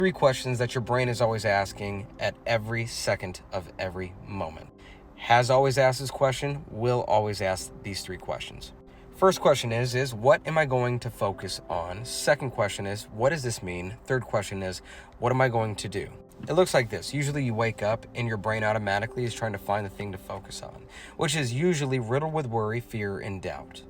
Three questions that your brain is always asking at every second of every moment. Has always asked this question, will always ask these three questions. First question is what am I going to focus on? Second question is, what does this mean? Third question is, what am I going to do? It looks like this. Usually you wake up and your brain automatically is trying to find the thing to focus on, which is usually riddled with worry, fear, and doubt.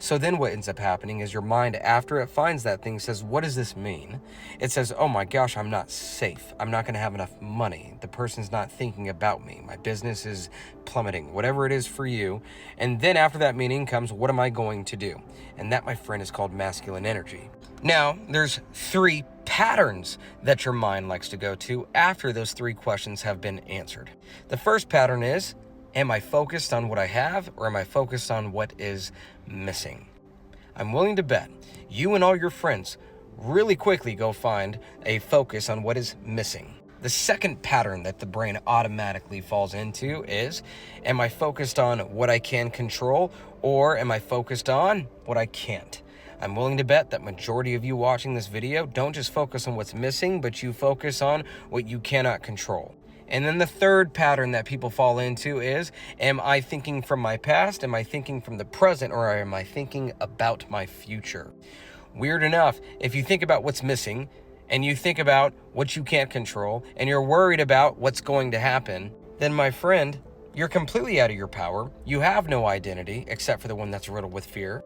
So then what ends up happening is your mind, after it finds that thing, says, what does this mean? It says, oh my gosh, I'm not safe. I'm not going to have enough money. The person's not thinking about me. My business is plummeting, whatever it is for you. And then after that meaning comes, what am I going to do? And that, my friend, is called masculine energy. Now, there's three patterns that your mind likes to go to after those three questions have been answered. The first pattern is, am I focused on what I have, or am I focused on what is missing? I'm willing to bet you and all your friends really quickly go find a focus on what is missing. The second pattern that the brain automatically falls into is, am I focused on what I can control, or am I focused on what I can't? I'm willing to bet that majority of you watching this video don't just focus on what's missing, but you focus on what you cannot control. And then the third pattern that people fall into is, am I thinking from my past? Am I thinking from the present? Or am I thinking about my future? Weird enough, if you think about what's missing and you think about what you can't control and you're worried about what's going to happen, then my friend, you're completely out of your power. You have no identity except for the one that's riddled with fear.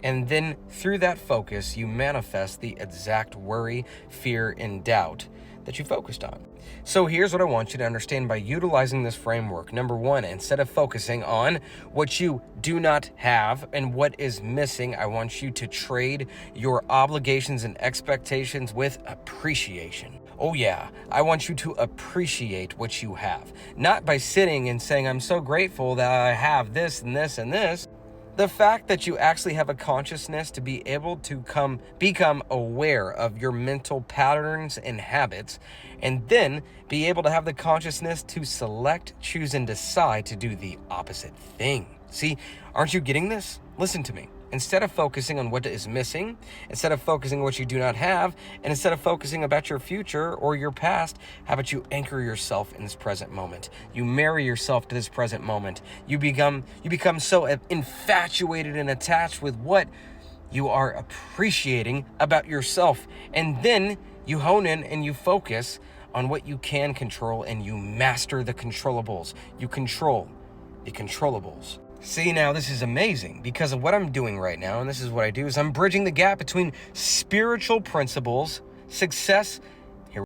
And then through that focus, you manifest the exact worry, fear, and doubt that you focused on. So here's what I want you to understand by utilizing this framework. Number one, instead of focusing on what you do not have and what is missing, I want you to trade your obligations and expectations with appreciation. Oh yeah, I want you to appreciate what you have. Not by sitting and saying, I'm so grateful that I have this and this and this. The fact that you actually have a consciousness to be able to become aware of your mental patterns and habits, and then be able to have the consciousness to select, choose, and decide to do the opposite thing. See, aren't you getting this? Listen to me. Instead of focusing on what is missing, instead of focusing on what you do not have, and instead of focusing about your future or your past, how about you anchor yourself in this present moment? You marry yourself to this present moment. You become so infatuated and attached with what you are appreciating about yourself. And then you hone in and you focus on what you can control, and you master the controllables. You control the controllables. See, now this is amazing because of what I'm doing right now, and this is what I do, is I'm bridging the gap between spiritual principles, success,